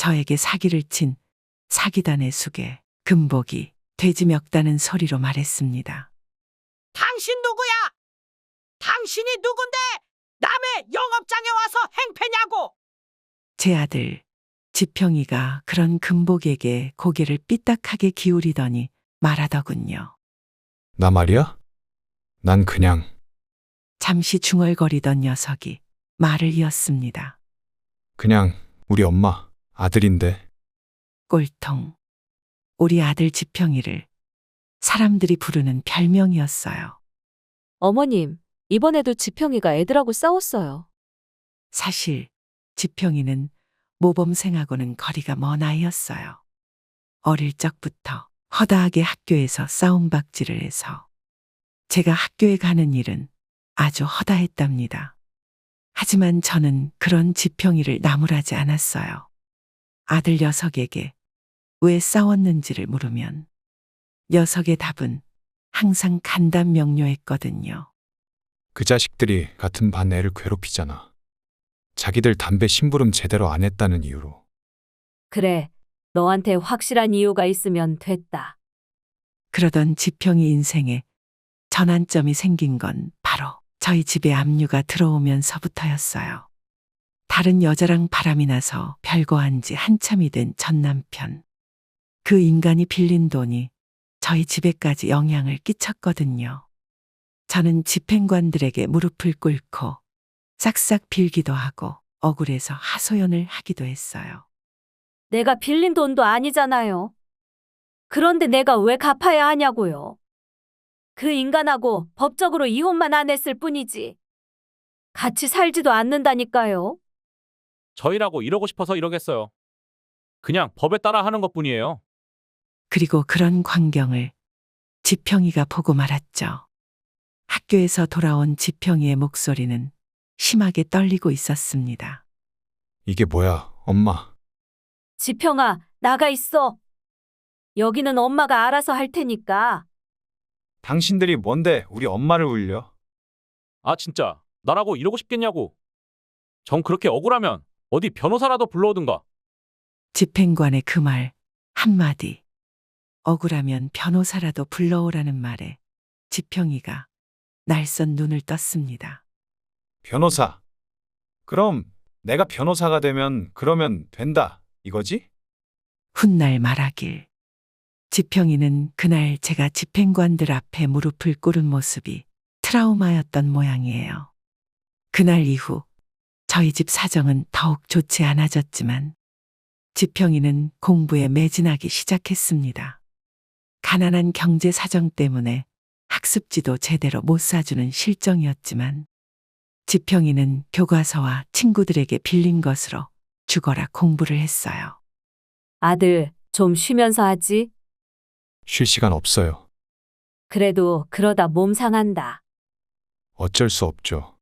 저에게 사기를 친 사기단의 숙에 금복이 돼지 멱다는 소리로 말했습니다. 당신 누구야? 당신이 누군데 남의 영업장에 와서 행패냐고? 제 아들 지평이가 그런 금복에게 고개를 삐딱하게 기울이더니 말하더군요. 나 말이야? 난 그냥 잠시 중얼거리던 녀석이 말을 이었습니다. 그냥 우리 엄마 아들인데. 꼴통. 우리 아들 지평이를 사람들이 부르는 별명이었어요. 어머님, 이번에도 지평이가 애들하고 싸웠어요. 사실 지평이는 모범생하고는 거리가 먼 아이였어요. 어릴 적부터 허다하게 학교에서 싸움박질을 해서 제가 학교에 가는 일은 아주 허다했답니다. 하지만 저는 그런 지평이를 나무라지 않았어요. 아들 녀석에게 왜 싸웠는지를 물으면 녀석의 답은 항상 간단명료했거든요. 그 자식들이 같은 반 애를 괴롭히잖아. 자기들 담배 심부름 제대로 안 했다는 이유로. 그래, 너한테 확실한 이유가 있으면 됐다. 그러던 지평이 인생에 전환점이 생긴 건 바로 저희 집에 압류가 들어오면서부터였어요. 다른 여자랑 바람이 나서 별거한 지 한참이 된 전 남편. 그 인간이 빌린 돈이 저희 집에까지 영향을 끼쳤거든요. 저는 집행관들에게 무릎을 꿇고 싹싹 빌기도 하고 억울해서 하소연을 하기도 했어요. 내가 빌린 돈도 아니잖아요. 그런데 내가 왜 갚아야 하냐고요. 그 인간하고 법적으로 이혼만 안 했을 뿐이지. 같이 살지도 않는다니까요. 저희라고 이러고 싶어서 이러겠어요. 그냥 법에 따라 하는 것뿐이에요. 그리고 그런 광경을 지평이가 보고 말았죠. 학교에서 돌아온 지평이의 목소리는 심하게 떨리고 있었습니다. 이게 뭐야, 엄마. 지평아, 나가 있어. 여기는 엄마가 알아서 할 테니까. 당신들이 뭔데 우리 엄마를 울려? 아 진짜 나라고 이러고 싶겠냐고. 정 그렇게 억울하면 어디 변호사라도 불러오든가. 집행관의 그 말 한마디. 억울하면 변호사라도 불러오라는 말에 지평이가 날선 눈을 떴습니다. 변호사. 그럼 내가 변호사가 되면 그러면 된다, 이거지? 훗날 말하길. 지평이는 그날 제가 집행관들 앞에 무릎을 꿇은 모습이 트라우마였던 모양이에요. 그날 이후 저희 집 사정은 더욱 좋지 않아졌지만 지평이는 공부에 매진하기 시작했습니다. 가난한 경제 사정 때문에 학습지도 제대로 못 사주는 실정이었지만 지평이는 교과서와 친구들에게 빌린 것으로 죽어라 공부를 했어요. 아들, 좀 쉬면서 하지. 쉴 시간 없어요. 그래도 그러다 몸 상한다. 어쩔 수 없죠.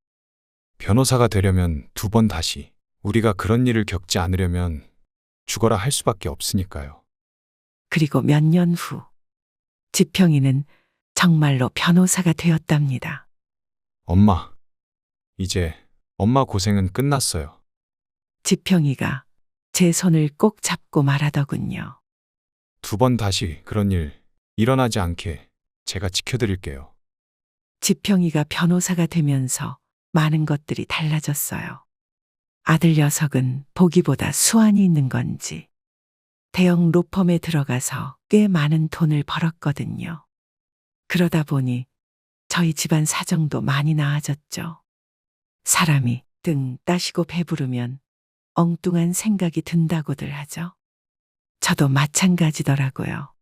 변호사가 되려면 2번 다시. 우리가 그런 일을 겪지 않으려면 죽어라 할 수밖에 없으니까요. 그리고 몇 년 후 지평이는 정말로 변호사가 되었답니다. 엄마. 이제 엄마 고생은 끝났어요. 지평이가 제 손을 꼭 잡고 말하더군요. 2번 다시 그런 일 일어나지 않게 제가 지켜드릴게요. 지평이가 변호사가 되면서 많은 것들이 달라졌어요. 아들 녀석은 보기보다 수완이 있는 건지 대형 로펌에 들어가서 꽤 많은 돈을 벌었거든요. 그러다 보니 저희 집안 사정도 많이 나아졌죠. 사람이 등 따시고 배부르면 엉뚱한 생각이 든다고들 하죠. 저도 마찬가지더라고요.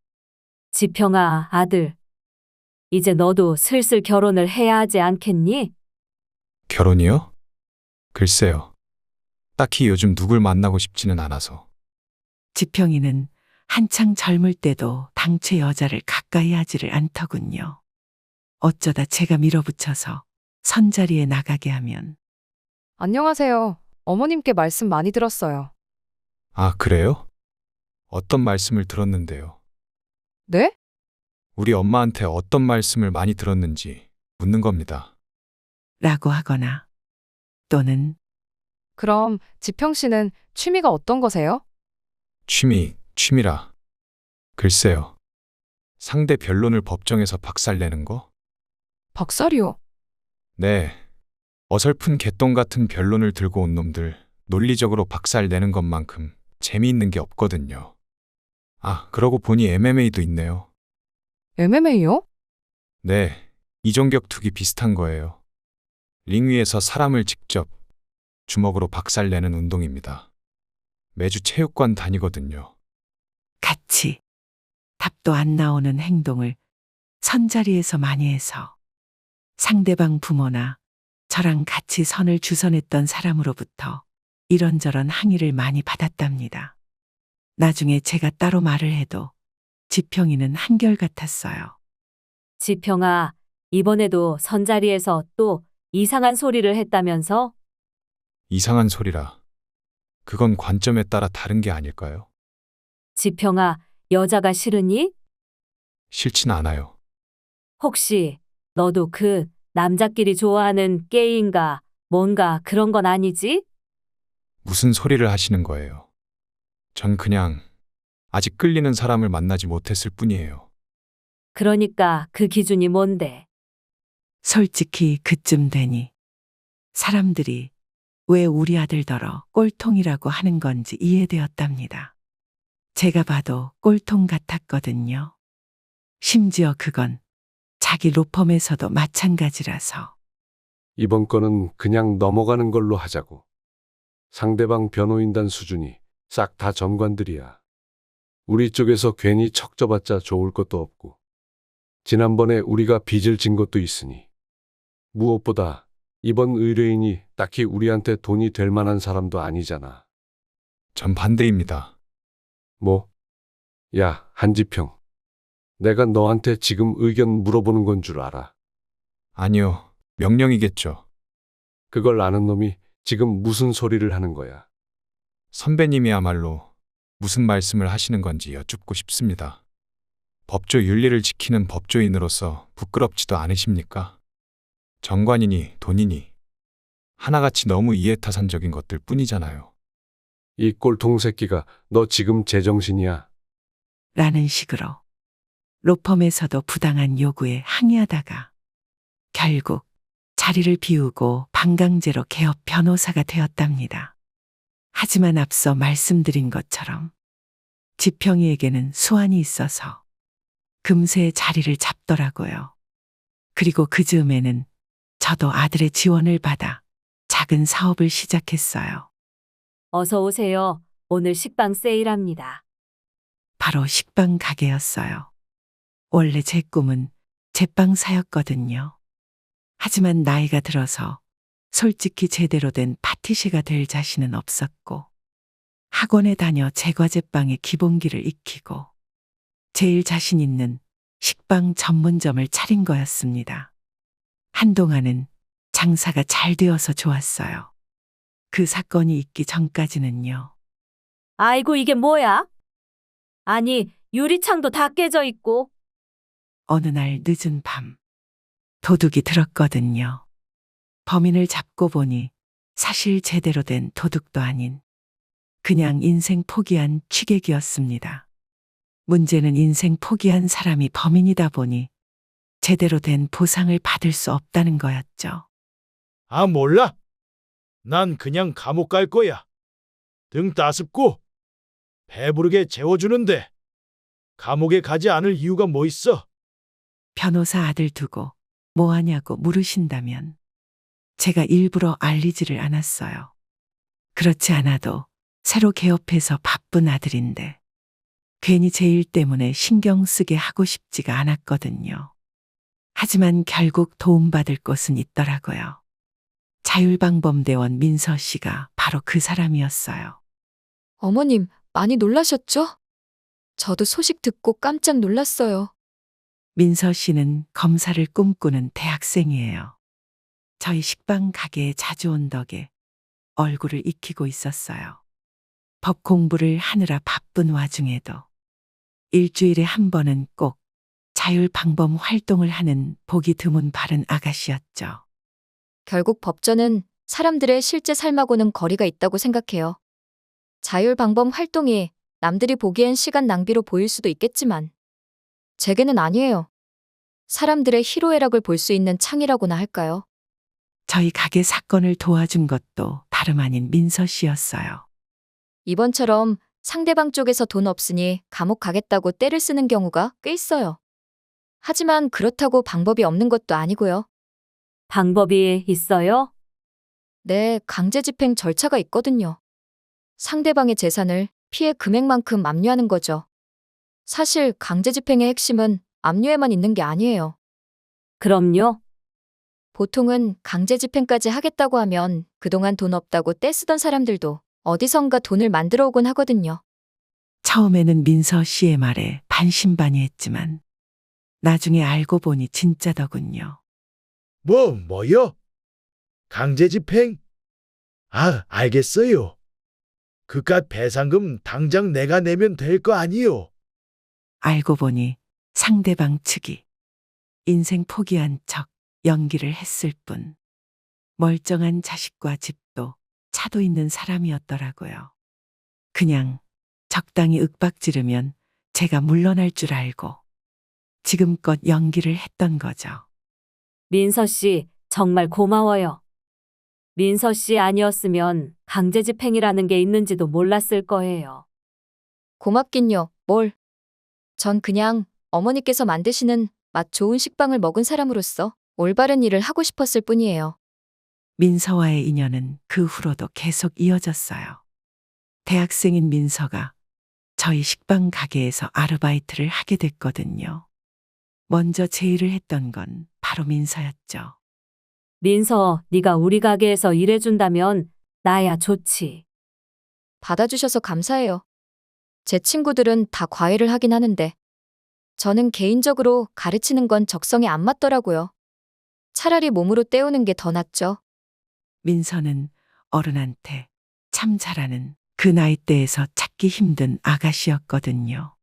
지평아, 아들. 이제 너도 슬슬 결혼을 해야 하지 않겠니? 결혼이요? 글쎄요. 딱히 요즘 누굴 만나고 싶지는 않아서. 지평이는 한창 젊을 때도 당최 여자를 가까이 하지를 않더군요. 어쩌다 제가 밀어붙여서 선자리에 나가게 하면 안녕하세요. 어머님께 말씀 많이 들었어요. 아, 그래요? 어떤 말씀을 들었는데요? 네? 우리 엄마한테 어떤 말씀을 많이 들었는지 묻는 겁니다. 라고 하거나 또는 그럼 지평 씨는 취미가 어떤 거세요? 취미라. 글쎄요. 상대 변론을 법정에서 박살내는 거? 박살이요. 네. 어설픈 개똥 같은 변론을 들고 온 놈들 논리적으로 박살내는 것만큼 재미있는 게 없거든요. 아, 그러고 보니 MMA도 있네요. MMA요? 네. 이종격 투기 비슷한 거예요. 링 위에서 사람을 직접 주먹으로 박살내는 운동입니다. 매주 체육관 다니거든요. 같이 답도 안 나오는 행동을 선자리에서 많이 해서 상대방 부모나 저랑 같이 선을 주선했던 사람으로부터 이런저런 항의를 많이 받았답니다. 나중에 제가 따로 말을 해도 지평이는 한결같았어요. 지평아, 이번에도 선자리에서 또 이상한 소리를 했다면서? 이상한 소리라. 그건 관점에 따라 다른 게 아닐까요? 지평아, 여자가 싫으니? 싫진 않아요. 혹시 너도 그 남자끼리 좋아하는 게이인가 뭔가 그런 건 아니지? 무슨 소리를 하시는 거예요? 전 그냥 아직 끌리는 사람을 만나지 못했을 뿐이에요. 그러니까 그 기준이 뭔데? 솔직히 그쯤 되니 사람들이 왜 우리 아들더러 꼴통이라고 하는 건지 이해되었답니다. 제가 봐도 꼴통 같았거든요. 심지어 그건 자기 로펌에서도 마찬가지라서. 이번 건은 그냥 넘어가는 걸로 하자고. 상대방 변호인단 수준이 싹 다 전관들이야. 우리 쪽에서 괜히 척져봤자 좋을 것도 없고. 지난번에 우리가 빚을 진 것도 있으니. 무엇보다 이번 의뢰인이 딱히 우리한테 돈이 될 만한 사람도 아니잖아. 전 반대입니다. 뭐? 야, 한지평. 내가 너한테 지금 의견 물어보는 건 줄 알아. 아니요. 명령이겠죠. 그걸 아는 놈이 지금 무슨 소리를 하는 거야. 선배님이야말로 무슨 말씀을 하시는 건지 여쭙고 싶습니다. 법조 윤리를 지키는 법조인으로서 부끄럽지도 않으십니까? 정관이니 돈이니 하나같이 너무 이해타산적인 것들 뿐이잖아요. 이 꼴통 새끼가 너 지금 제정신이야? 라는 식으로 로펌에서도 부당한 요구에 항의하다가 결국 자리를 비우고 반강제로 개업 변호사가 되었답니다. 하지만 앞서 말씀드린 것처럼 지평이에게는 수완이 있어서 금세 자리를 잡더라고요. 그리고 그 즈음에는 저도 아들의 지원을 받아 작은 사업을 시작했어요. 어서 오세요. 오늘 식빵 세일합니다. 바로 식빵 가게였어요. 원래 제 꿈은 제빵사였거든요. 하지만 나이가 들어서 솔직히 제대로 된 파티시가 될 자신은 없었고 학원에 다녀 제과제빵의 기본기를 익히고 제일 자신 있는 식빵 전문점을 차린 거였습니다. 한동안은 장사가 잘 되어서 좋았어요. 그 사건이 있기 전까지는요. 아이고, 이게 뭐야? 아니, 유리창도 다 깨져 있고. 어느 날 늦은 밤 도둑이 들었거든요. 범인을 잡고 보니 사실 제대로 된 도둑도 아닌 그냥 인생 포기한 취객이었습니다. 문제는 인생 포기한 사람이 범인이다 보니 제대로 된 보상을 받을 수 없다는 거였죠. 아, 몰라? 난 그냥 감옥 갈 거야. 등 따습고 배부르게 재워주는데 감옥에 가지 않을 이유가 뭐 있어? 변호사 아들 두고 뭐 하냐고 물으신다면 제가 일부러 알리지를 않았어요. 그렇지 않아도 새로 개업해서 바쁜 아들인데 괜히 제 일 때문에 신경 쓰게 하고 싶지가 않았거든요. 하지만 결국 도움받을 곳은 있더라고요. 자율방범대원 민서 씨가 바로 그 사람이었어요. 어머님, 많이 놀라셨죠? 저도 소식 듣고 깜짝 놀랐어요. 민서 씨는 검사를 꿈꾸는 대학생이에요. 저희 식빵 가게에 자주 온 덕에 얼굴을 익히고 있었어요. 법 공부를 하느라 바쁜 와중에도 일주일에 한 번은 꼭 자율방범 활동을 하는 보기 드문 바른 아가씨였죠. 결국 법조는 사람들의 실제 삶하고는 거리가 있다고 생각해요. 자율방범 활동이 남들이 보기엔 시간 낭비로 보일 수도 있겠지만 제게는 아니에요. 사람들의 희로애락을 볼 수 있는 창이라고나 할까요? 저희 가게 사건을 도와준 것도 다름 아닌 민서 씨였어요. 이번처럼 상대방 쪽에서 돈 없으니 감옥 가겠다고 떼를 쓰는 경우가 꽤 있어요. 하지만 그렇다고 방법이 없는 것도 아니고요. 방법이 있어요? 네, 강제 집행 절차가 있거든요. 상대방의 재산을 피해 금액만큼 압류하는 거죠. 사실 강제 집행의 핵심은 압류에만 있는 게 아니에요. 그럼요. 보통은 강제 집행까지 하겠다고 하면 그동안 돈 없다고 떼쓰던 사람들도 어디선가 돈을 만들어 오곤 하거든요. 처음에는 민서 씨의 말에 반신반의했지만 나중에 알고 보니 진짜더군요. 뭐요? 강제 집행? 아, 알겠어요. 그깟 배상금 당장 내가 내면 될 거 아니요. 알고 보니 상대방 측이 인생 포기한 척 연기를 했을 뿐 멀쩡한 자식과 집도 차도 있는 사람이었더라고요. 그냥 적당히 윽박지르면 제가 물러날 줄 알고 지금껏 연기를 했던 거죠. 민서 씨, 정말 고마워요. 민서 씨 아니었으면 강제 집행이라는 게 있는지도 몰랐을 거예요. 고맙긴요. 뭘. 전 그냥 어머니께서 만드시는 맛 좋은 식빵을 먹은 사람으로서 올바른 일을 하고 싶었을 뿐이에요. 민서와의 인연은 그 후로도 계속 이어졌어요. 대학생인 민서가 저희 식빵 가게에서 아르바이트를 하게 됐거든요. 먼저 제의를 했던 건 바로 민서였죠. 민서, 네가 우리 가게에서 일해준다면 나야 좋지. 받아주셔서 감사해요. 제 친구들은 다 과외를 하긴 하는데 저는 개인적으로 가르치는 건 적성에 안 맞더라고요. 차라리 몸으로 때우는 게 더 낫죠. 민서는 어른한테 참 잘하는 그 나이대에서 찾기 힘든 아가씨였거든요.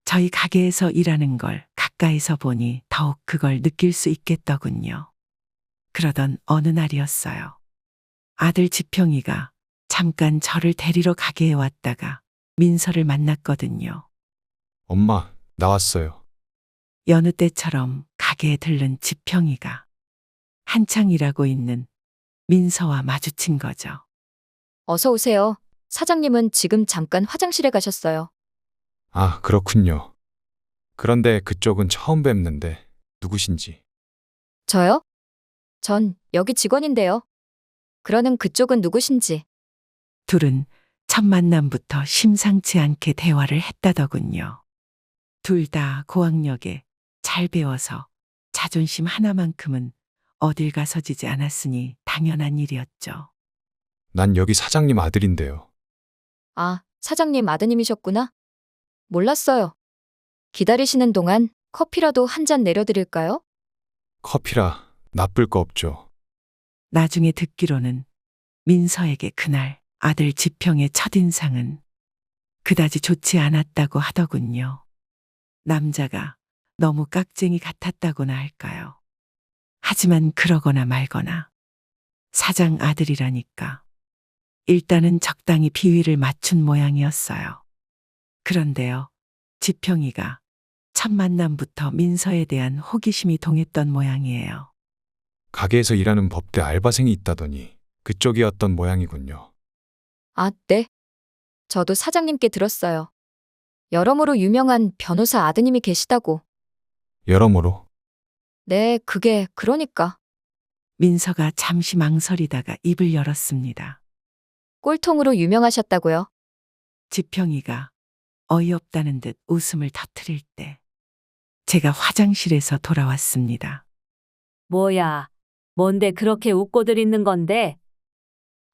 저희 가게에서 일하는 걸 가까이서 보니 더욱 그걸 느낄 수 있겠더군요. 그러던 어느 날이었어요. 아들 지평이가 잠깐 저를 데리러 가게에 왔다가 민서를 만났거든요. 엄마, 나왔어요. 여느 때처럼 가게에 들른 지평이가 한창 일하고 있는 민서와 마주친 거죠. 어서 오세요. 사장님은 지금 잠깐 화장실에 가셨어요. 아, 그렇군요. 그런데 그쪽은 처음 뵙는데 누구신지. 저요? 전 여기 직원인데요. 그러는 그쪽은 누구신지. 둘은 첫 만남부터 심상치 않게 대화를 했다더군요. 둘 다 고학력에 잘 배워서 자존심 하나만큼은 어딜 가서지지 않았으니 당연한 일이었죠. 난 여기 사장님 아들인데요. 아, 사장님 아드님이셨구나. 몰랐어요. 기다리시는 동안 커피라도 한 잔 내려드릴까요? 커피라 나쁠 거 없죠. 나중에 듣기로는 민서에게 그날 아들 지평의 첫인상은 그다지 좋지 않았다고 하더군요. 남자가 너무 깍쟁이 같았다고나 할까요? 하지만 그러거나 말거나 사장 아들이라니까 일단은 적당히 비위를 맞춘 모양이었어요. 그런데요, 지평이가 첫 만남부터 민서에 대한 호기심이 동했던 모양이에요. 가게에서 일하는 법대 알바생이 있다더니 그쪽이었던 모양이군요. 아, 네. 저도 사장님께 들었어요. 여러모로 유명한 변호사 아드님이 계시다고. 여러모로 네, 그게 그러니까. 민서가 잠시 망설이다가 입을 열었습니다. 꼴통으로 유명하셨다고요? 지평이가 어이없다는 듯 웃음을 터뜨릴 때 제가 화장실에서 돌아왔습니다. 뭐야, 뭔데 그렇게 웃고들 있는 건데?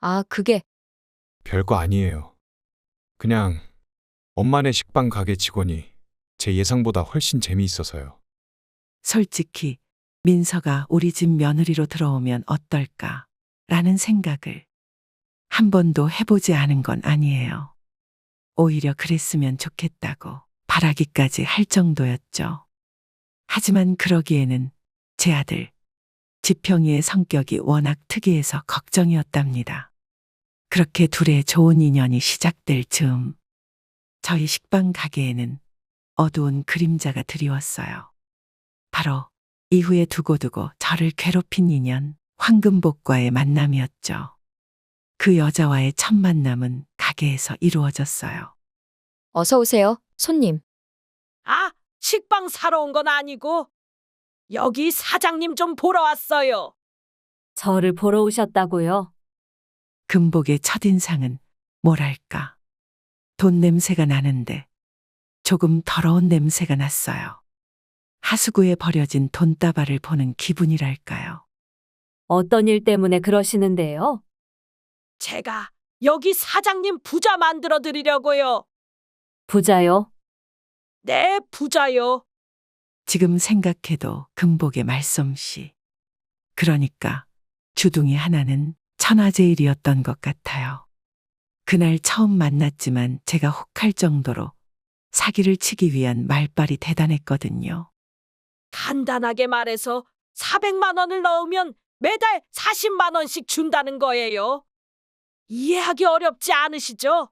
아, 그게 별거 아니에요. 그냥 엄마네 식빵 가게 직원이 제 예상보다 훨씬 재미있어서요. 솔직히 민서가 우리 집 며느리로 들어오면 어떨까 라는 생각을 한 번도 해보지 않은 건 아니에요. 오히려 그랬으면 좋겠다고 바라기까지 할 정도였죠. 하지만 그러기에는 제 아들 지평이의 성격이 워낙 특이해서 걱정이었답니다. 그렇게 둘의 좋은 인연이 시작될 즈음 저희 식빵 가게에는 어두운 그림자가 드리웠어요. 바로 이후에 두고두고 저를 괴롭힌 인연 황금복과의 만남이었죠. 그 여자와의 첫 만남은 가게에서 이루어졌어요. 어서 오세요, 손님. 아, 식빵 사러 온 건 아니고 여기 사장님 좀 보러 왔어요. 저를 보러 오셨다고요? 금복의 첫인상은 뭐랄까. 돈 냄새가 나는데 조금 더러운 냄새가 났어요. 하수구에 버려진 돈다발을 보는 기분이랄까요. 어떤 일 때문에 그러시는데요? 제가 여기 사장님 부자 만들어 드리려고요. 부자요? 네, 부자요. 지금 생각해도 금복의 말솜씨. 그러니까 주둥이 하나는 천하제일이었던 것 같아요. 그날 처음 만났지만 제가 혹할 정도로 사기를 치기 위한 말발이 대단했거든요. 간단하게 말해서 400만 원을 넣으면 매달 40만 원씩 준다는 거예요. 이해하기 어렵지 않으시죠?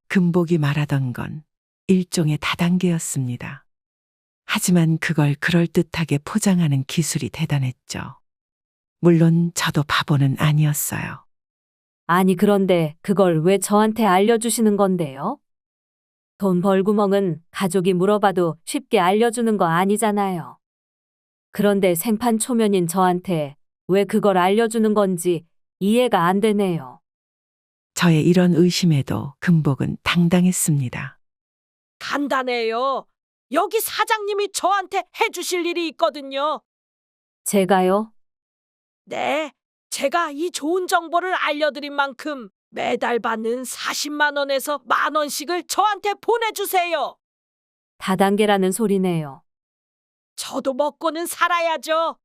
금복이 말하던 건 일종의 다단계였습니다. 하지만 그걸 그럴듯하게 포장하는 기술이 대단했죠. 물론 저도 바보는 아니었어요. 아니, 그런데 그걸 왜 저한테 알려주시는 건데요? 돈 벌구멍은 가족이 물어봐도 쉽게 알려주는 거 아니잖아요. 그런데 생판 초면인 저한테 왜 그걸 알려주는 건지 이해가 안 되네요. 저의 이런 의심에도 금복은 당당했습니다. 간단해요. 여기 사장님이 저한테 해주실 일이 있거든요. 제가요? 네, 제가 이 좋은 정보를 알려드린 만큼 매달 받는 40만 원에서 만 원씩을 저한테 보내주세요. 다단계라는 소리네요. 저도 먹고는 살아야죠.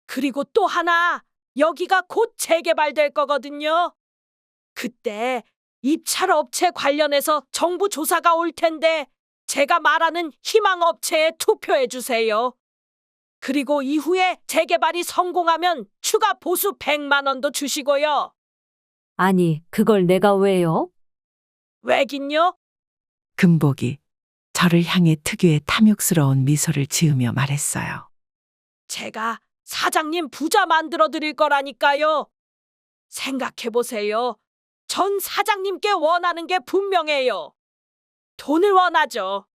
그리고 또 하나, 여기가 곧 재개발될 거거든요. 그때 입찰 업체 관련해서 정부 조사가 올 텐데 제가 말하는 희망 업체에 투표해 주세요. 그리고 이후에 재개발이 성공하면 추가 보수 100만 원도 주시고요. 아니, 그걸 내가 왜요? 왜긴요? 금복이 저를 향해 특유의 탐욕스러운 미소를 지으며 말했어요. 제가 사장님 부자 만들어 드릴 거라니까요. 생각해 보세요. 전 사장님께 원하는 게 분명해요. 돈을 원하죠.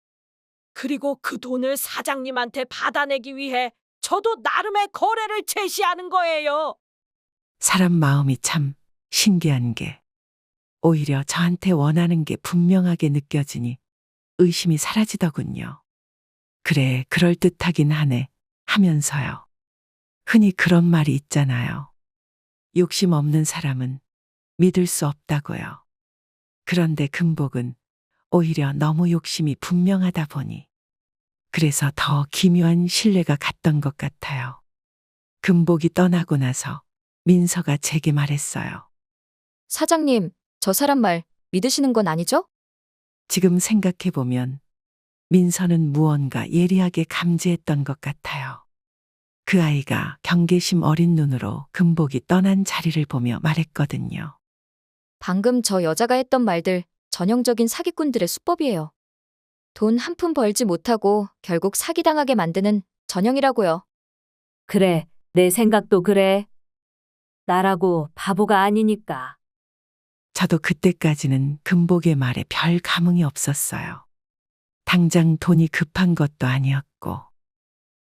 그리고 그 돈을 사장님한테 받아내기 위해 저도 나름의 거래를 제시하는 거예요. 사람 마음이 참 신기한 게 오히려 저한테 원하는 게 분명하게 느껴지니 의심이 사라지더군요. 그래, 그럴듯하긴 하네 하면서요. 흔히 그런 말이 있잖아요. 욕심 없는 사람은 믿을 수 없다고요. 그런데 금복은 오히려 너무 욕심이 분명하다 보니 그래서 더 기묘한 신뢰가 갔던 것 같아요. 금복이 떠나고 나서 민서가 제게 말했어요. 사장님, 저 사람 말 믿으시는 건 아니죠? 지금 생각해보면 민서는 무언가 예리하게 감지했던 것 같아요. 그 아이가 경계심 어린 눈으로 금복이 떠난 자리를 보며 말했거든요. 방금 저 여자가 했던 말들 전형적인 사기꾼들의 수법이에요. 돈 한 푼 벌지 못하고 결국 사기당하게 만드는 전형이라고요. 그래, 내 생각도 그래. 나라고 바보가 아니니까. 저도 그때까지는 금복의 말에 별 감흥이 없었어요. 당장 돈이 급한 것도 아니었고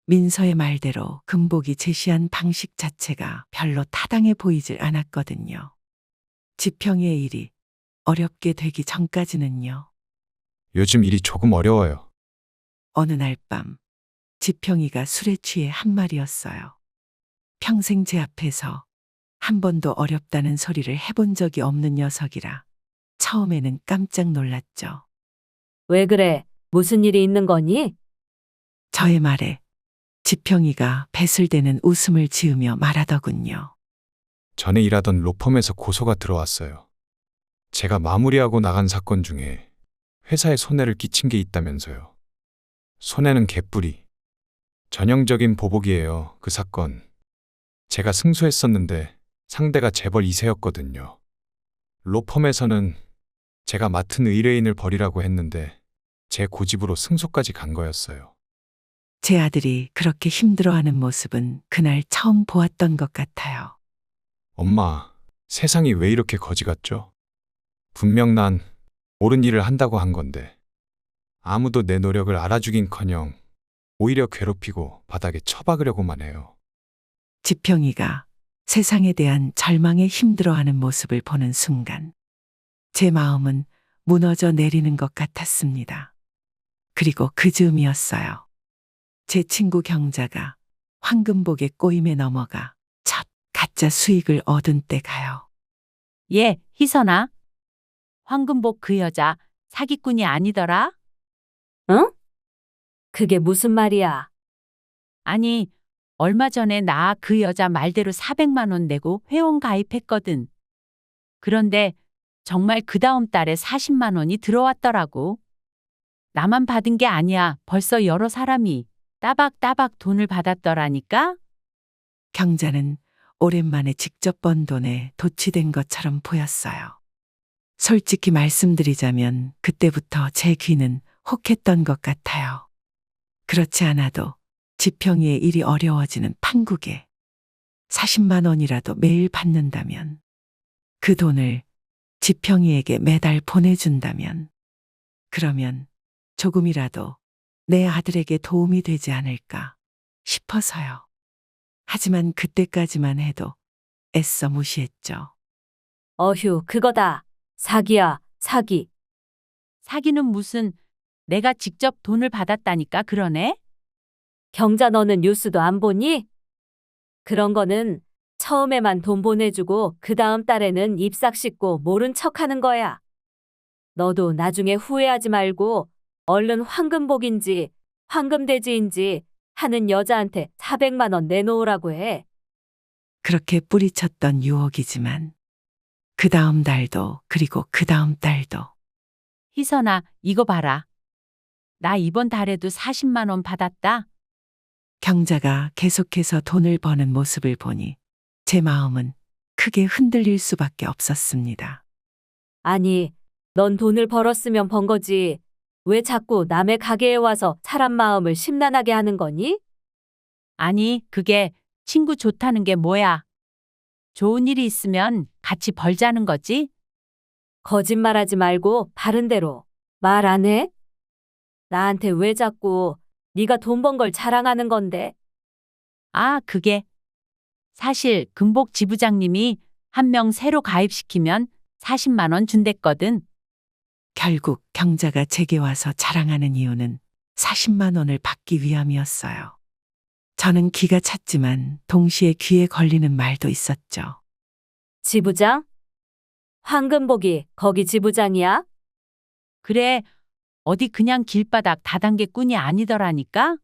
민서의 말대로 금복이 제시한 방식 자체가 별로 타당해 보이질 않았거든요. 지평이의 일이 어렵게 되기 전까지는요. 요즘 일이 조금 어려워요. 어느 날 밤 지평이가 술에 취해 한 말이었어요. 평생 제 앞에서 한 번도 어렵다는 소리를 해본 적이 없는 녀석이라 처음에는 깜짝 놀랐죠. 왜 그래? 무슨 일이 있는 거니? 저의 말에 지평이가 배슬대는 웃음을 지으며 말하더군요. 전에 일하던 로펌에서 고소가 들어왔어요. 제가 마무리하고 나간 사건 중에 회사에 손해를 끼친 게 있다면서요. 손해는 개뿔이. 전형적인 보복이에요, 그 사건. 제가 승소했었는데 상대가 재벌 2세였거든요. 로펌에서는 제가 맡은 의뢰인을 버리라고 했는데 제 고집으로 승소까지 간 거였어요. 제 아들이 그렇게 힘들어하는 모습은 그날 처음 보았던 것 같아요. 엄마, 세상이 왜 이렇게 거지 같죠? 분명 난 옳은 일을 한다고 한 건데 아무도 내 노력을 알아주긴커녕 오히려 괴롭히고 바닥에 처박으려고만 해요. 지평이가 세상에 대한 절망에 힘들어하는 모습을 보는 순간 제 마음은 무너져 내리는 것 같았습니다. 그리고 그 즈음이었어요. 제 친구 경자가 황금복의 꼬임에 넘어가 첫 가짜 수익을 얻은 때가요. 예, 희선아. 황금복 그 여자 사기꾼이 아니더라? 응? 그게 무슨 말이야? 아니, 얼마 전에 나 그 여자 말대로 400만 원 내고 회원 가입했거든. 그런데 정말 그 다음 달에 40만 원이 들어왔더라고. 나만 받은 게 아니야. 벌써 여러 사람이 따박따박 돈을 받았더라니까? 경자는 오랜만에 직접 번 돈에 도취된 것처럼 보였어요. 솔직히 말씀드리자면 그때부터 제 귀는 혹했던 것 같아요. 그렇지 않아도 지평이의 일이 어려워지는 판국에 40만 원이라도 매일 받는다면 그 돈을 지평이에게 매달 보내준다면 그러면 조금이라도 내 아들에게 도움이 되지 않을까 싶어서요. 하지만 그때까지만 해도 애써 무시했죠. 어휴, 그거다. 사기야, 사기. 사기는 무슨, 내가 직접 돈을 받았다니까 그러네? 경자 너는 뉴스도 안 보니? 그런 거는 처음에만 돈 보내주고 그 다음 달에는 입싹 씻고 모른 척하는 거야. 너도 나중에 후회하지 말고 얼른 황금복인지 황금돼지인지 하는 여자한테 400만 원 내놓으라고 해. 그렇게 뿌리쳤던 유혹이지만 그 다음 달도 그리고 그 다음 달도 희선아, 이거 봐라. 나 이번 달에도 40만 원 받았다. 경자가 계속해서 돈을 버는 모습을 보니 제 마음은 크게 흔들릴 수밖에 없었습니다. 아니, 넌 돈을 벌었으면 번 거지. 왜 자꾸 남의 가게에 와서 사람 마음을 심란하게 하는 거니? 아니, 그게 친구 좋다는 게 뭐야? 좋은 일이 있으면 같이 벌자는 거지? 거짓말하지 말고 바른 대로 말 안 해? 나한테 왜 자꾸 네가 돈 번 걸 자랑하는 건데? 아, 그게. 사실 금복 지부장님이 한 명 새로 가입시키면 40만 원 준댔거든. 결국 경자가 제게 와서 자랑하는 이유는 40만 원을 받기 위함이었어요. 저는 기가 찼지만 동시에 귀에 걸리는 말도 있었죠. 지부장? 황금복이 거기 지부장이야? 그래, 어디 그냥 길바닥 다단계꾼이 아니더라니까?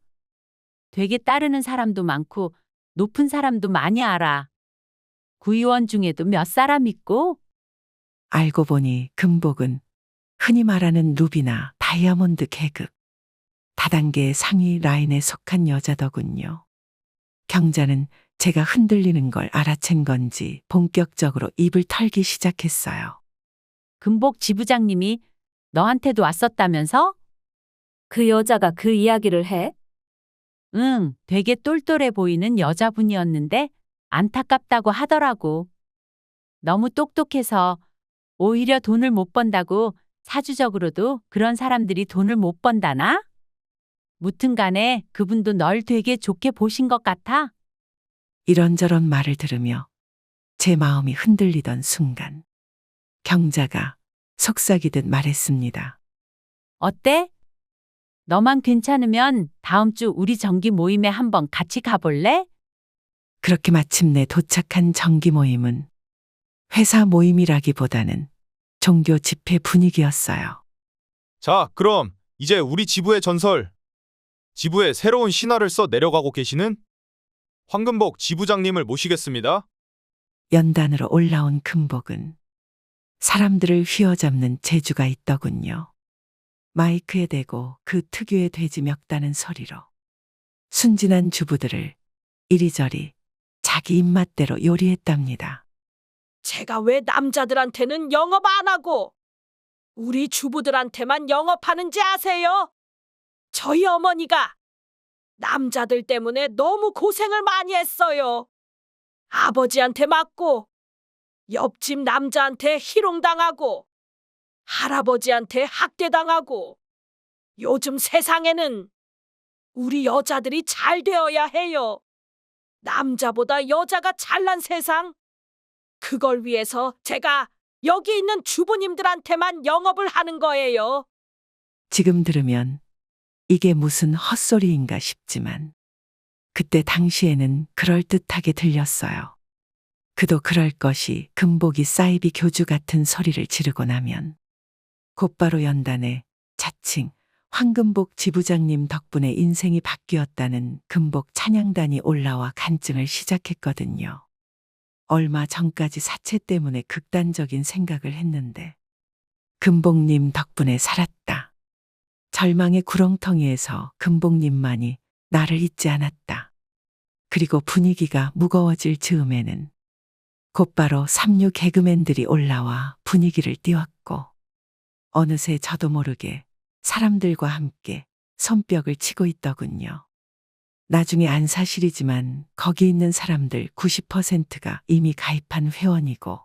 되게 따르는 사람도 많고 높은 사람도 많이 알아. 구의원 중에도 몇 사람 있고? 알고 보니 금복은 흔히 말하는 루비나 다이아몬드 계급, 다단계 상위 라인에 속한 여자더군요. 경자는 제가 흔들리는 걸 알아챈 건지 본격적으로 입을 털기 시작했어요. 금복 지부장님이 너한테도 왔었다면서? 그 여자가 그 이야기를 해? 응, 되게 똘똘해 보이는 여자분이었는데 안타깝다고 하더라고. 너무 똑똑해서 오히려 돈을 못 번다고 사주적으로도 그런 사람들이 돈을 못 번다나? 무튼 간에 그분도 널 되게 좋게 보신 것 같아. 이런저런 말을 들으며 제 마음이 흔들리던 순간 경자가 속삭이듯 말했습니다. 어때? 너만 괜찮으면 다음 주 우리 정기 모임에 한번 같이 가볼래? 그렇게 마침내 도착한 정기 모임은 회사 모임이라기보다는 종교 집회 분위기였어요. 자, 그럼 이제 우리 지부의 전설, 지부의 새로운 신화를 써 내려가고 계시는 황금복 지부장님을 모시겠습니다. 연단으로 올라온 금복은 사람들을 휘어잡는 재주가 있더군요. 마이크에 대고 그 특유의 돼지 멱다는 소리로 순진한 주부들을 이리저리 자기 입맛대로 요리했답니다. 제가 왜 남자들한테는 영업 안 하고 우리 주부들한테만 영업하는지 아세요? 저희 어머니가 남자들 때문에 너무 고생을 많이 했어요. 아버지한테 맞고, 옆집 남자한테 희롱당하고, 할아버지한테 학대당하고, 요즘 세상에는 우리 여자들이 잘 되어야 해요. 남자보다 여자가 잘난 세상. 그걸 위해서 제가 여기 있는 주부님들한테만 영업을 하는 거예요. 지금 들으면 이게 무슨 헛소리인가 싶지만 그때 당시에는 그럴듯하게 들렸어요. 그도 그럴 것이 금복이 사이비 교주 같은 소리를 지르고 나면 곧바로 연단에 자칭 황금복 지부장님 덕분에 인생이 바뀌었다는 금복 찬양단이 올라와 간증을 시작했거든요. 얼마 전까지 사채 때문에 극단적인 생각을 했는데 금복님 덕분에 살았다. 절망의 구렁텅이에서 금복님만이 나를 잊지 않았다. 그리고 분위기가 무거워질 즈음에는 곧바로 3류 개그맨들이 올라와 분위기를 띄웠고 어느새 저도 모르게 사람들과 함께 손뼉을 치고 있더군요. 나중에 안 사실이지만 거기 있는 사람들 90%가 이미 가입한 회원이고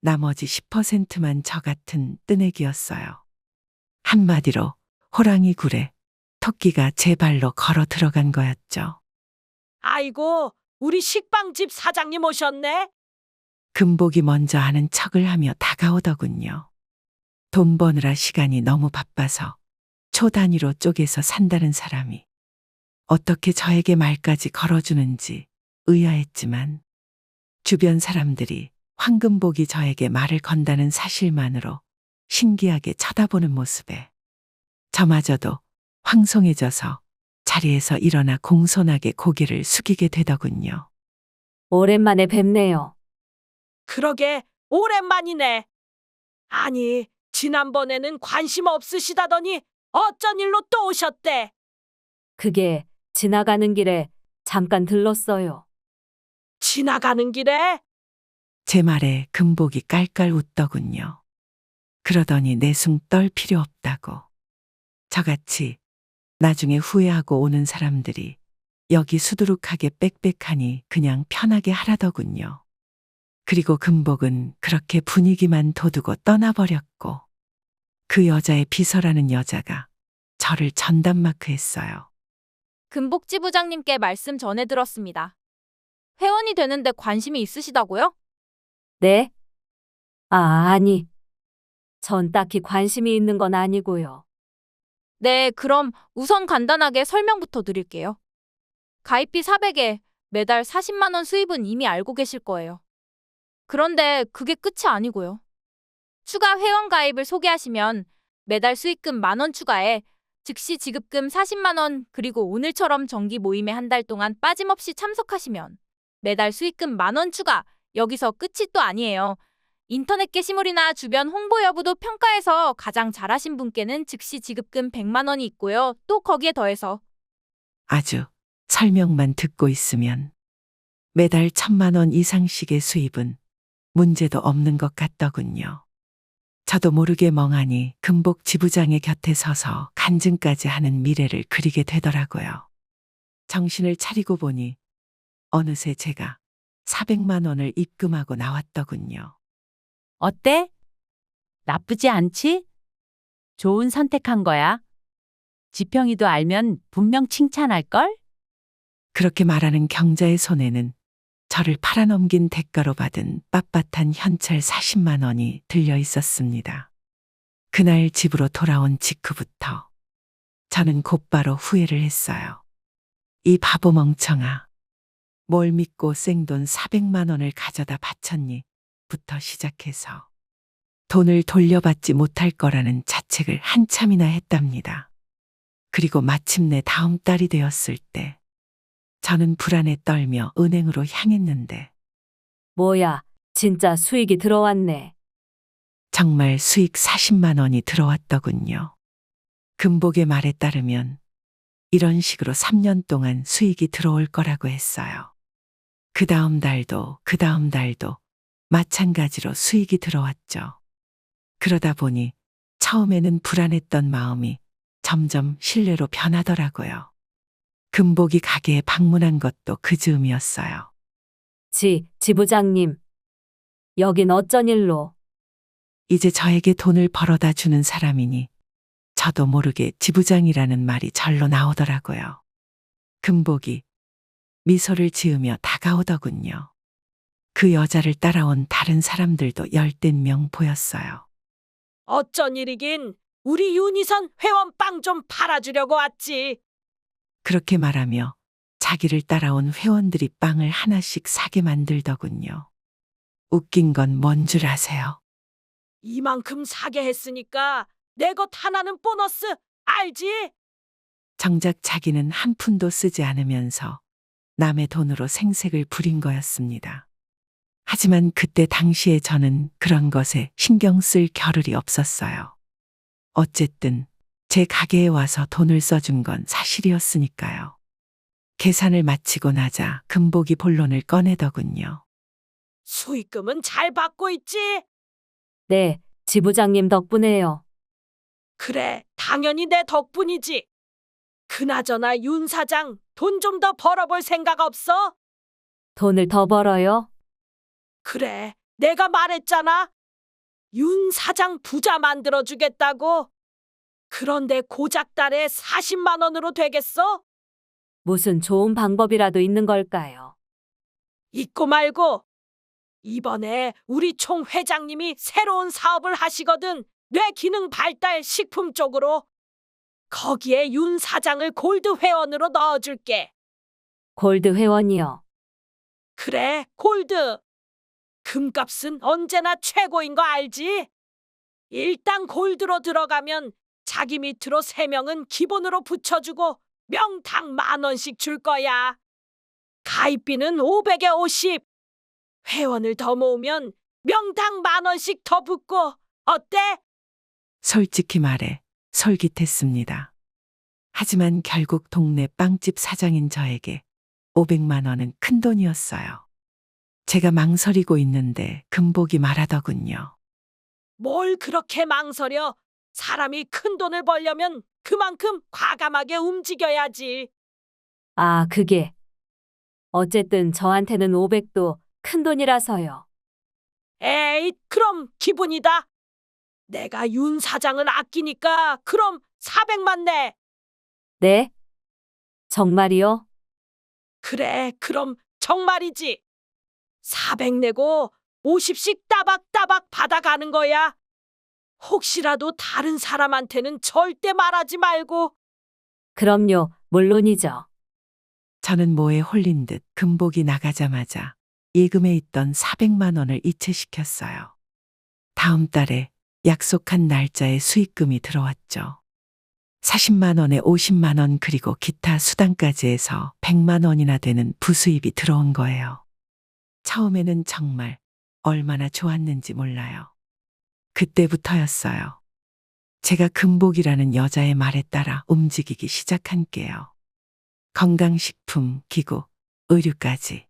나머지 10%만 저 같은 뜨내기였어요. 한마디로 호랑이 굴에 토끼가 제 발로 걸어 들어간 거였죠. 아이고, 우리 식빵집 사장님 오셨네. 금복이 먼저 아는 척을 하며 다가오더군요. 돈 버느라 시간이 너무 바빠서 초 단위로 쪼개서 산다는 사람이 어떻게 저에게 말까지 걸어주는지 의아했지만 주변 사람들이 황금복이 저에게 말을 건다는 사실만으로 신기하게 쳐다보는 모습에 저마저도 황송해져서 자리에서 일어나 공손하게 고개를 숙이게 되더군요. 오랜만에 뵙네요. 그러게, 오랜만이네. 아니, 지난번에는 관심 없으시다더니 어쩐 일로 또 오셨대? 그게 지나가는 길에 잠깐 들렀어요. 지나가는 길에? 제 말에 금복이 깔깔 웃더군요. 그러더니 내숭 떨 필요 없다고. 저같이 나중에 후회하고 오는 사람들이 여기 수두룩하게 빽빽하니 그냥 편하게 하라더군요. 그리고 금복은 그렇게 분위기만 돋우고 떠나버렸고 그 여자의 비서라는 여자가 저를 전담마크했어요. 금복지 부장님께 말씀 전해 들었습니다. 회원이 되는데 관심이 있으시다고요? 네? 아니. 전 딱히 관심이 있는 건 아니고요. 네, 그럼 우선 간단하게 설명부터 드릴게요. 가입비 400에 매달 40만 원 수입은 이미 알고 계실 거예요. 그런데 그게 끝이 아니고요. 추가 회원 가입을 소개하시면 매달 수익금 10,000원 추가에 즉시 지급금 40만 원, 그리고 오늘처럼 정기 모임에 한 달 동안 빠짐없이 참석하시면 매달 수익금 10,000원 추가. 여기서 끝이 또 아니에요. 인터넷 게시물이나 주변 홍보 여부도 평가해서 가장 잘하신 분께는 즉시 지급금 100만 원이 있고요. 또 거기에 더해서 아주 설명만 듣고 있으면 매달 1,000만 원 이상씩의 수입은 문제도 없는 것 같더군요. 저도 모르게 멍하니 금복 지부장의 곁에 서서 간증까지 하는 미래를 그리게 되더라고요. 정신을 차리고 보니 어느새 제가 400만 원을 입금하고 나왔더군요. 어때? 나쁘지 않지? 좋은 선택한 거야. 지평이도 알면 분명 칭찬할걸? 그렇게 말하는 경자의 손에는 저를 팔아넘긴 대가로 받은 빳빳한 현찰 40만 원이 들려 있었습니다. 그날 집으로 돌아온 직후부터 저는 곧바로 후회를 했어요. 이 바보 멍청아. 뭘 믿고 생돈 400만 원을 가져다 바쳤니? 부터 시작해서 돈을 돌려받지 못할 거라는 자책을 한참이나 했답니다. 그리고 마침내 다음 달이 되었을 때 저는 불안에 떨며 은행으로 향했는데 뭐야, 진짜 수익이 들어왔네. 정말 수익 40만 원이 들어왔더군요. 금복의 말에 따르면 이런 식으로 3년 동안 수익이 들어올 거라고 했어요. 그 다음 달도 마찬가지로 수익이 들어왔죠. 그러다 보니 처음에는 불안했던 마음이 점점 신뢰로 변하더라고요. 금복이 가게에 방문한 것도 그 즈음이었어요. 지부장님. 여긴 어쩐 일로? 이제 저에게 돈을 벌어다 주는 사람이니 저도 모르게 지부장이라는 말이 절로 나오더라고요. 금복이 미소를 지으며 다가오더군요. 그 여자를 따라온 다른 사람들도 열댓 명 보였어요. 어쩐 일이긴 우리 윤희선 회원 빵 좀 팔아주려고 왔지. 그렇게 말하며 자기를 따라온 회원들이 빵을 하나씩 사게 만들더군요. 웃긴 건 뭔 줄 아세요? 이만큼 사게 했으니까 내 것 하나는 보너스 알지? 정작 자기는 한 푼도 쓰지 않으면서 남의 돈으로 생색을 부린 거였습니다. 하지만 그때 당시에 저는 그런 것에 신경 쓸 겨를이 없었어요. 어쨌든 제 가게에 와서 돈을 써준 건 사실이었으니까요. 계산을 마치고 나자 금복이 본론을 꺼내더군요. 수익금은 잘 받고 있지? 네, 지부장님 덕분에요. 그래, 당연히 내 덕분이지. 그나저나 윤 사장 돈 좀 더 벌어볼 생각 없어? 돈을 더 벌어요? 그래, 내가 말했잖아. 윤 사장 부자 만들어주겠다고. 그런데 고작 달에 40만 원으로 되겠어? 무슨 좋은 방법이라도 있는 걸까요? 있고 말고. 이번에 우리 총 회장님이 새로운 사업을 하시거든. 뇌기능 발달 식품 쪽으로. 거기에 윤 사장을 골드 회원으로 넣어줄게. 골드 회원이요. 그래, 골드. 금값은 언제나 최고인 거 알지? 일단 골드로 들어가면 자기 밑으로 3명은 기본으로 붙여주고 명당 10,000원씩 줄 거야. 가입비는 500에 50. 회원을 더 모으면 명당 10,000원씩 더 붙고 어때? 솔직히 말해 솔깃했습니다. 하지만 결국 동네 빵집 사장인 저에게 500만 원은 큰 돈이었어요. 제가 망설이고 있는데 금복이 말하더군요. 뭘 그렇게 망설여? 사람이 큰 돈을 벌려면 그만큼 과감하게 움직여야지. 아, 그게. 어쨌든 저한테는 500도 큰 돈이라서요. 에이, 그럼 기분이다. 내가 윤 사장을 아끼니까 그럼 400만 내. 네? 정말이요? 그래, 그럼 정말이지. 400 내고 50씩 따박따박 받아가는 거야. 혹시라도 다른 사람한테는 절대 말하지 말고. 그럼요, 물론이죠. 저는 뭐에 홀린 듯 금복이 나가자마자 예금에 있던 400만 원을 이체시켰어요. 다음 달에 약속한 날짜에 수익금이 들어왔죠. 40만 원에 50만 원 그리고 기타 수당까지 해서 100만 원이나 되는 부수입이 들어온 거예요. 처음에는 정말 얼마나 좋았는지 몰라요. 그때부터였어요. 제가 금복이라는 여자의 말에 따라 움직이기 시작한 게요. 건강식품, 기구, 의류까지.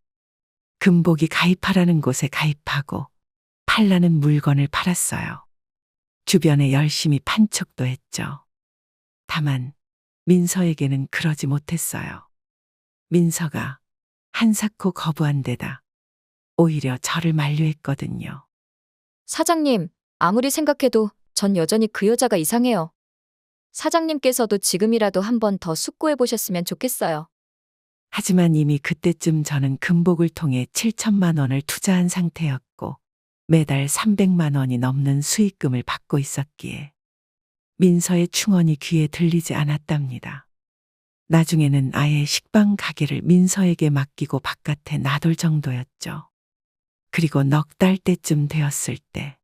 금복이 가입하라는 곳에 가입하고 팔라는 물건을 팔았어요. 주변에 열심히 판촉도 했죠. 다만 민서에게는 그러지 못했어요. 민서가 한사코 거부한 데다 오히려 저를 만류했거든요. 사장님, 아무리 생각해도 전 여전히 그 여자가 이상해요. 사장님께서도 지금이라도 한 번 더 숙고해 보셨으면 좋겠어요. 하지만 이미 그때쯤 저는 금복을 통해 7천만 원을 투자한 상태였고 매달 300만 원이 넘는 수익금을 받고 있었기에 민서의 충언이 귀에 들리지 않았답니다. 나중에는 아예 식빵 가게를 민서에게 맡기고 바깥에 놔둘 정도였죠. 그리고 넉 달 때쯤 되었을 때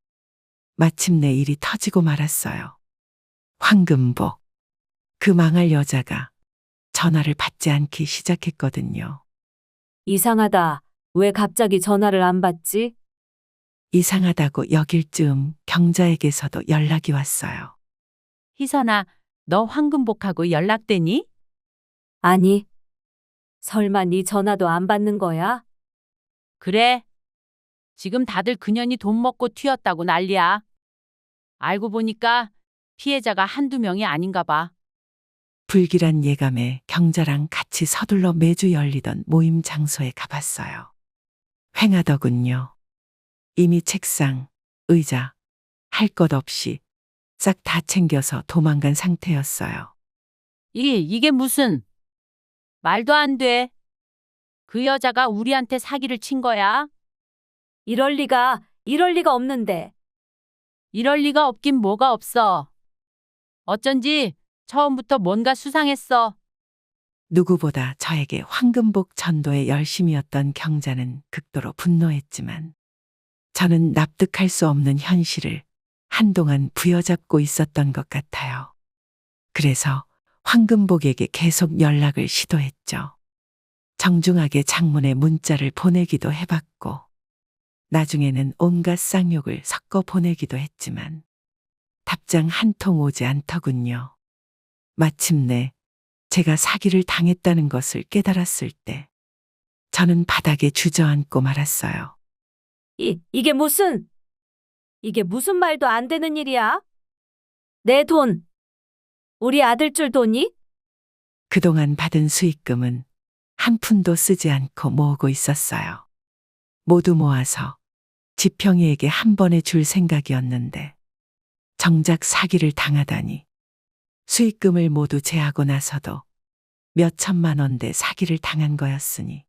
마침내 일이 터지고 말았어요. 황금복. 그 망할 여자가 전화를 받지 않기 시작했거든요. 이상하다. 왜 갑자기 전화를 안 받지? 이상하다고 여길 즈음 경자에게서도 연락이 왔어요. 희선아, 너 황금복하고 연락되니? 아니. 설마 네 전화도 안 받는 거야? 그래. 지금 다들 그년이 돈 먹고 튀었다고 난리야. 알고 보니까 피해자가 한두 명이 아닌가 봐. 불길한 예감에 경자랑 같이 서둘러 매주 열리던 모임 장소에 가봤어요. 횡하더군요. 이미 책상, 의자, 할 것 없이 싹 다 챙겨서 도망간 상태였어요. 이게 무슨 말도 안 돼. 그 여자가 우리한테 사기를 친 거야? 이럴 리가 없는데. 이럴 리가 없긴 뭐가 없어. 어쩐지 처음부터 뭔가 수상했어. 누구보다 저에게 황금복 전도에 열심이었던 경자는 극도로 분노했지만 저는 납득할 수 없는 현실을 한동안 부여잡고 있었던 것 같아요. 그래서 황금복에게 계속 연락을 시도했죠. 정중하게 장문의 문자를 보내기도 해봤고 나중에는 온갖 쌍욕을 섞어 보내기도 했지만 답장 한 통 오지 않더군요. 마침내 제가 사기를 당했다는 것을 깨달았을 때 저는 바닥에 주저앉고 말았어요. 이게 무슨 말도 안 되는 일이야? 내 돈, 우리 아들줄 돈이? 그동안 받은 수익금은 한 푼도 쓰지 않고 모으고 있었어요. 모두 모아서 지평이에게 한 번에 줄 생각이었는데 정작 사기를 당하다니. 수익금을 모두 제하고 나서도 몇 천만 원대 사기를 당한 거였으니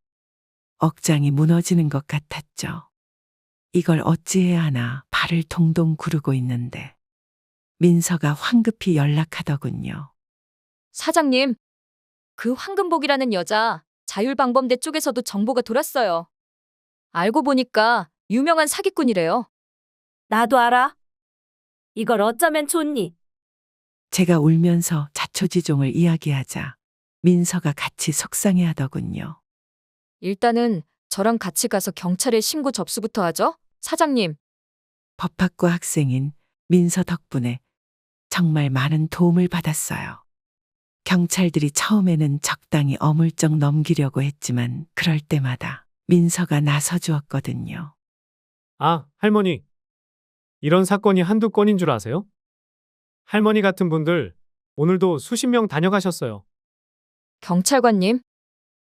억장이 무너지는 것 같았죠. 이걸 어찌해야 하나 발을 동동 구르고 있는데 민서가 황급히 연락하더군요. 사장님, 그 황금복이라는 여자 자율방범대 쪽에서도 정보가 돌았어요. 알고 보니까 유명한 사기꾼이래요. 나도 알아. 이걸 어쩌면 좋니? 제가 울면서 자초지종을 이야기하자 민서가 같이 속상해하더군요. 일단은 저랑 같이 가서 경찰에 신고 접수부터 하죠, 사장님. 법학과 학생인 민서 덕분에 정말 많은 도움을 받았어요. 경찰들이 처음에는 적당히 어물쩍 넘기려고 했지만 그럴 때마다 민서가 나서주었거든요. 아, 할머니. 이런 사건이 한두 건인 줄 아세요? 할머니 같은 분들 오늘도 수십 명 다녀가셨어요. 경찰관님,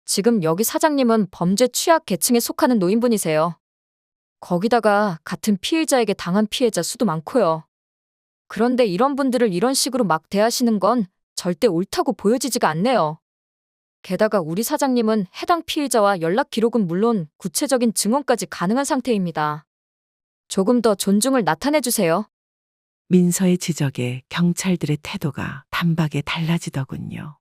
지금 여기 사장님은 범죄 취약 계층에 속하는 노인분이세요. 거기다가 같은 피해자에게 당한 피해자 수도 많고요. 그런데 이런 분들을 이런 식으로 막 대하시는 건 절대 옳다고 보여지지가 않네요. 게다가 우리 사장님은 해당 피해자와 연락 기록은 물론 구체적인 증언까지 가능한 상태입니다. 조금 더 존중을 나타내 주세요. 민서의 지적에 경찰들의 태도가 단박에 달라지더군요.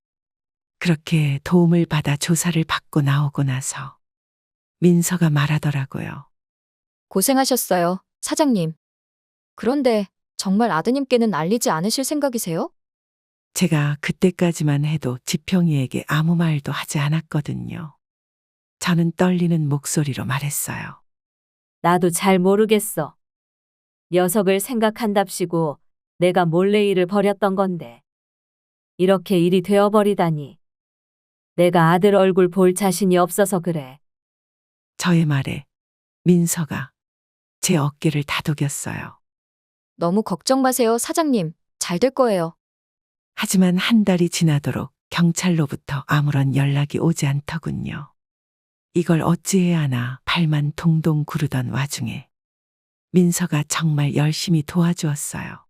그렇게 도움을 받아 조사를 받고 나오고 나서 민서가 말하더라고요. 고생하셨어요, 사장님. 그런데 정말 아드님께는 알리지 않으실 생각이세요? 제가 그때까지만 해도 지평이에게 아무 말도 하지 않았거든요. 저는 떨리는 목소리로 말했어요. 나도 잘 모르겠어. 녀석을 생각한답시고 내가 몰래 일을 벌였던 건데. 이렇게 일이 되어버리다니. 내가 아들 얼굴 볼 자신이 없어서 그래. 저의 말에 민서가 제 어깨를 다독였어요. 너무 걱정 마세요, 사장님. 잘 될 거예요. 하지만 한 달이 지나도록 경찰로부터 아무런 연락이 오지 않더군요. 이걸 어찌해야 하나 발만 동동 구르던 와중에 민서가 정말 열심히 도와주었어요.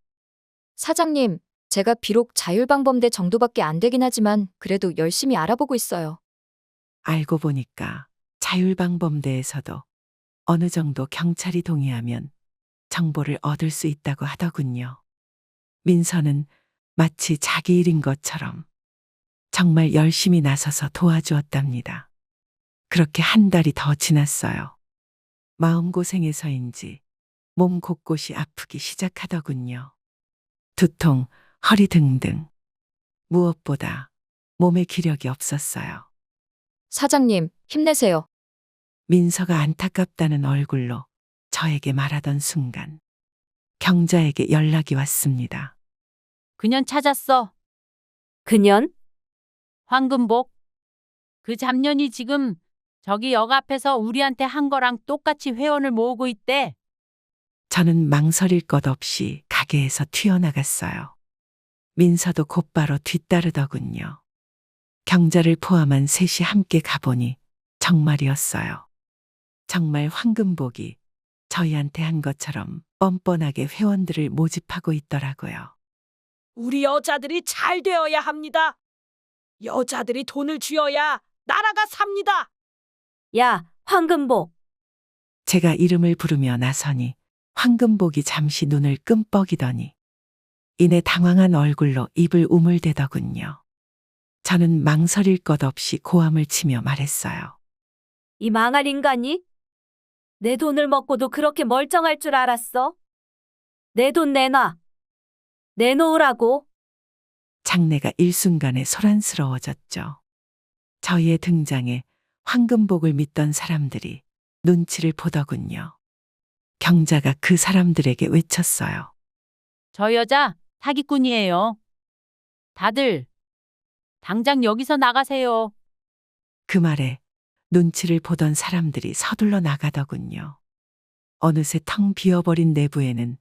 사장님, 제가 비록 자율방범대 정도밖에 안 되긴 하지만 그래도 열심히 알아보고 있어요. 알고 보니까 자율방범대에서도 어느 정도 경찰이 동의하면 정보를 얻을 수 있다고 하더군요. 민서는 마치 자기 일인 것처럼 정말 열심히 나서서 도와주었답니다. 그렇게 한 달이 더 지났어요. 마음고생해서인지 몸 곳곳이 아프기 시작하더군요. 두통, 허리 등등. 무엇보다 몸에 기력이 없었어요. 사장님, 힘내세요. 민서가 안타깝다는 얼굴로 저에게 말하던 순간 경자에게 연락이 왔습니다. 그년 찾았어. 그년? 황금복. 그 잡년이 지금 저기 역 앞에서 우리한테 한 거랑 똑같이 회원을 모으고 있대. 저는 망설일 것 없이 가게에서 튀어나갔어요. 민서도 곧바로 뒤따르더군요. 경자를 포함한 셋이 함께 가보니 정말이었어요. 정말 황금복이 저희한테 한 것처럼 뻔뻔하게 회원들을 모집하고 있더라고요. 우리 여자들이 잘 되어야 합니다. 여자들이 돈을 쥐어야 나라가 삽니다. 야, 황금복. 제가 이름을 부르며 나서니 황금복이 잠시 눈을 끔뻑이더니 이내 당황한 얼굴로 입을 우물대더군요. 저는 망설일 것 없이 고함을 치며 말했어요. 이 망할 인간이? 내 돈을 먹고도 그렇게 멀쩡할 줄 알았어? 내 돈 내놔. 내놓으라고. 장내가 일순간에 소란스러워졌죠. 저희의 등장에 황금복을 믿던 사람들이 눈치를 보더군요. 경자가 그 사람들에게 외쳤어요. 저 여자 사기꾼이에요. 다들 당장 여기서 나가세요. 그 말에 눈치를 보던 사람들이 서둘러 나가더군요. 어느새 텅 비어버린 내부에는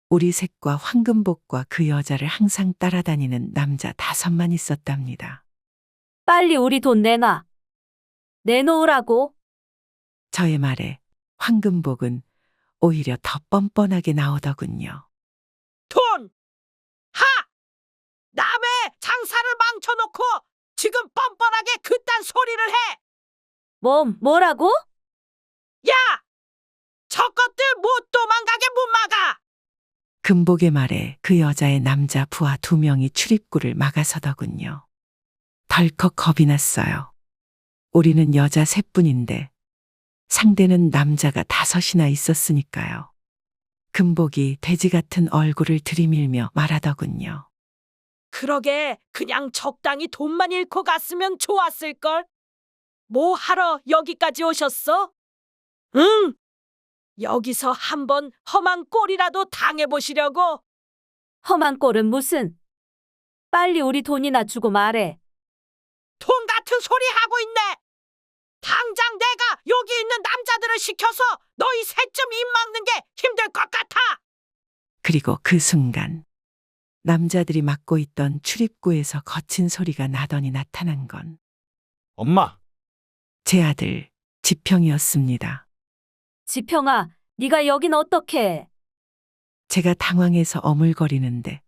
우리 셋과 황금복과 그 여자를 항상 따라다니는 남자 5만 있었답니다. 빨리 우리 돈 내놔. 내놓으라고. 저의 말에 황금복은 오히려 더 뻔뻔하게 나오더군요. 돈! 하! 남의 장사를 망쳐놓고 지금 뻔뻔하게 그딴 소리를 해! 뭐라고? 야! 저것들 못 도망가게 못 막아! 금복의 말에 그 여자의 남자 부하 2명이 출입구를 막아서더군요. 덜컥 겁이 났어요. 우리는 여자 3분인데 상대는 남자가 5이나 있었으니까요. 금복이 돼지 같은 얼굴을 들이밀며 말하더군요. 그러게 그냥 적당히 돈만 잃고 갔으면 좋았을걸? 뭐 하러 여기까지 오셨어? 응! 여기서 한번 험한 꼴이라도 당해보시려고? 험한 꼴은 무슨? 빨리 우리 돈이나 주고 말해. 돈 같은 소리 하고 있네! 당장 내가 여기 있는 남자들을 시켜서 너희 셋쯤 입 막는 게 힘들 것 같아! 그리고 그 순간 남자들이 막고 있던 출입구에서 거친 소리가 나더니 나타난 건 엄마, 제 아들 지평이었습니다. 지평아, 네가 여긴 어떻게? 제가 당황해서 어물거리는데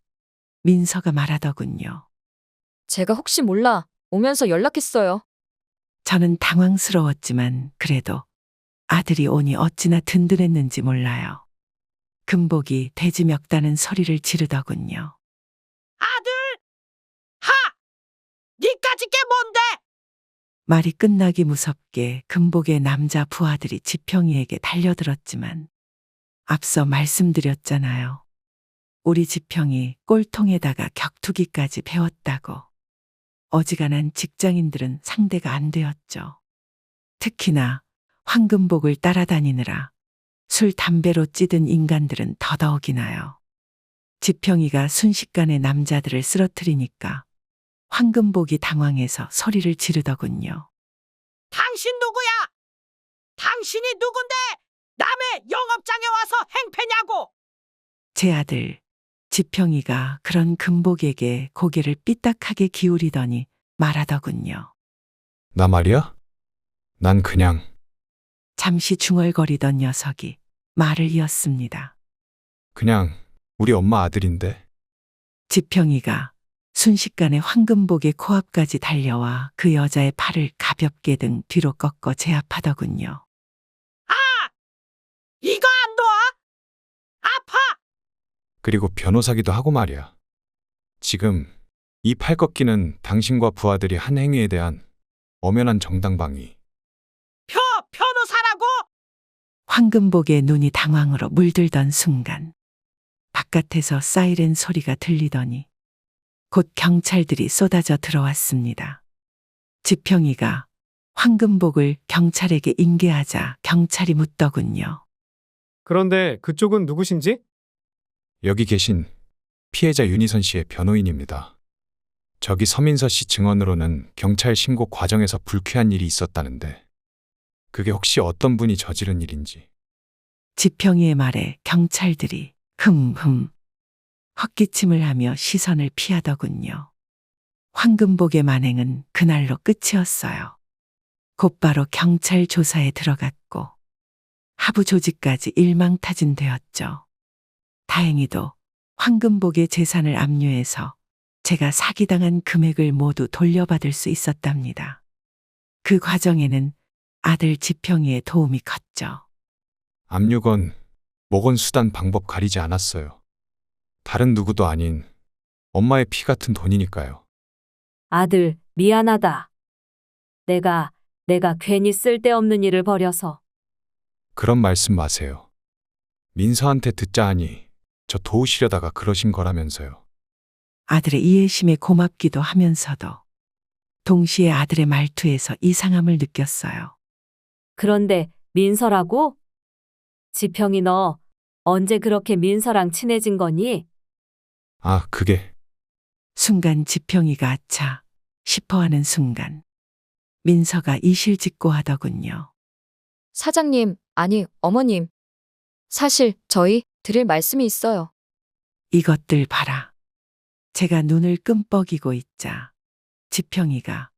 민서가 말하더군요. 제가 혹시 몰라 오면서 연락했어요. 저는 당황스러웠지만 그래도 아들이 오니 어찌나 든든했는지 몰라요. 금복이 돼지 멱다는 소리를 지르더군요. 아들! 하! 니까짓 게 뭔데? 말이 끝나기 무섭게 금복의 남자 부하들이 지평이에게 달려들었지만 앞서 말씀드렸잖아요. 우리 지평이 꼴통에다가 격투기까지 배웠다고. 어지간한 직장인들은 상대가 안 되었죠. 특히나 황금복을 따라다니느라 술, 담배로 찌든 인간들은 더더욱이나요. 지평이가 순식간에 남자들을 쓰러뜨리니까 황금복이 당황해서 소리를 지르더군요. 당신 누구야? 당신이 누군데 남의 영업장에 와서 행패냐고? 제 아들 지평이가 그런 금복에게 고개를 삐딱하게 기울이더니 말하더군요. 나 말이야? 난 그냥 잠시 중얼거리던 녀석이 말을 이었습니다. 그냥 우리 엄마 아들인데. 지평이가 순식간에 황금복의 코앞까지 달려와 그 여자의 팔을 가볍게 등 뒤로 꺾어 제압하더군요. 아! 이거 안 놔? 아파! 그리고 변호사기도 하고 말이야. 지금 이 팔 꺾기는 당신과 부하들이 한 행위에 대한 엄연한 정당방위. 변호사라고? 황금복의 눈이 당황으로 물들던 순간 바깥에서 사이렌 소리가 들리더니 곧 경찰들이 쏟아져 들어왔습니다. 지평이가 황금복을 경찰에게 인계하자 경찰이 묻더군요. 그런데 그쪽은 누구신지? 여기 계신 피해자 윤희선 씨의 변호인입니다. 저기 서민서 씨 증언으로는 경찰 신고 과정에서 불쾌한 일이 있었다는데 그게 혹시 어떤 분이 저지른 일인지. 지평이의 말에 경찰들이 흠흠 헛기침을 하며 시선을 피하더군요. 황금복의 만행은 그날로 끝이었어요. 곧바로 경찰 조사에 들어갔고 하부 조직까지 일망타진되었죠. 다행히도 황금복의 재산을 압류해서 제가 사기당한 금액을 모두 돌려받을 수 있었답니다. 그 과정에는 아들 지평이의 도움이 컸죠. 압류건 뭐건 수단 방법 가리지 않았어요. 다른 누구도 아닌 엄마의 피 같은 돈이니까요. 아들, 미안하다. 내가 괜히 쓸데없는 일을 벌여서. 그런 말씀 마세요. 민서한테 듣자 하니 저 도우시려다가 그러신 거라면서요. 아들의 이해심에 고맙기도 하면서도 동시에 아들의 말투에서 이상함을 느꼈어요. 그런데 민서라고? 지평이 너 언제 그렇게 민서랑 친해진 거니? 아, 그게 순간 지평이가 아차 싶어하는 순간 민서가 이실직고 하더군요. 사장님, 아니, 어머님. 사실 저희 드릴 말씀이 있어요. 이것들 봐라. 제가 눈을 끔뻑이고 있자 지평이가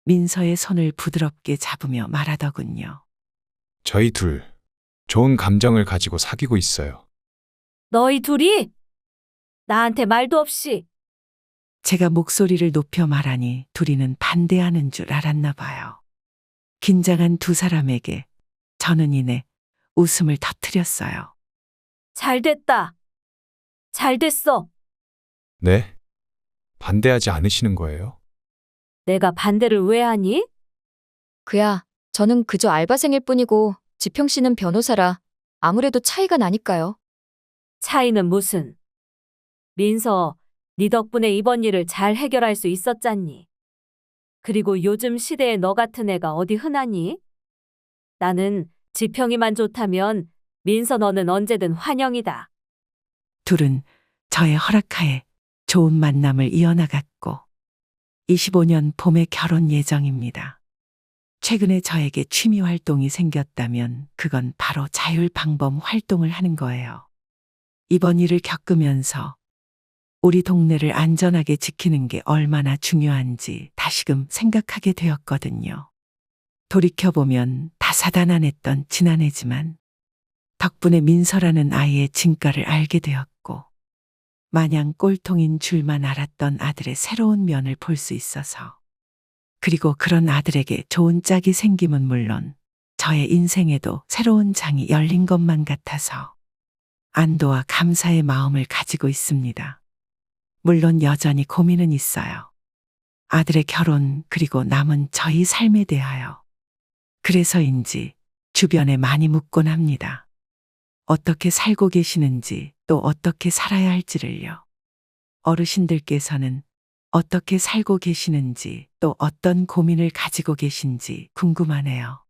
민서의 손을 부드럽게 잡으며 말하더군요. 저희 둘 좋은 감정을 가지고 사귀고 있어요. 너희 둘이? 나한테 말도 없이. 제가 목소리를 높여 말하니 둘이는 반대하는 줄 알았나 봐요. 긴장한 두 사람에게 저는 이내 웃음을 터뜨렸어요. 잘 됐다. 잘 됐어. 네? 반대하지 않으시는 거예요? 내가 반대를 왜 하니? 그야, 저는 그저 알바생일 뿐이고 지평 씨는 변호사라 아무래도 차이가 나니까요. 차이는 무슨? 민서, 네 덕분에 이번 일을 잘 해결할 수 있었잖니. 그리고 요즘 시대에 너 같은 애가 어디 흔하니? 나는 지평이만 좋다면 민서 너는 언제든 환영이다. 둘은 저의 허락하에 좋은 만남을 이어나갔고 25년 봄에 결혼 예정입니다. 최근에 저에게 취미 활동이 생겼다면 그건 바로 자율방범 활동을 하는 거예요. 이번 일을 겪으면서 우리 동네를 안전하게 지키는 게 얼마나 중요한지 다시금 생각하게 되었거든요. 돌이켜보면 다사다난했던 지난해지만 덕분에 민서라는 아이의 진가를 알게 되었고 마냥 꼴통인 줄만 알았던 아들의 새로운 면을 볼 수 있어서 그리고 그런 아들에게 좋은 짝이 생김은 물론 저의 인생에도 새로운 장이 열린 것만 같아서 안도와 감사의 마음을 가지고 있습니다. 물론 여전히 고민은 있어요. 아들의 결혼 그리고 남은 저희 삶에 대하여. 그래서인지 주변에 많이 묻곤 합니다. 어떻게 살고 계시는지 또 어떻게 살아야 할지를요. 어르신들께서는 어떻게 살고 계시는지 또 어떤 고민을 가지고 계신지 궁금하네요.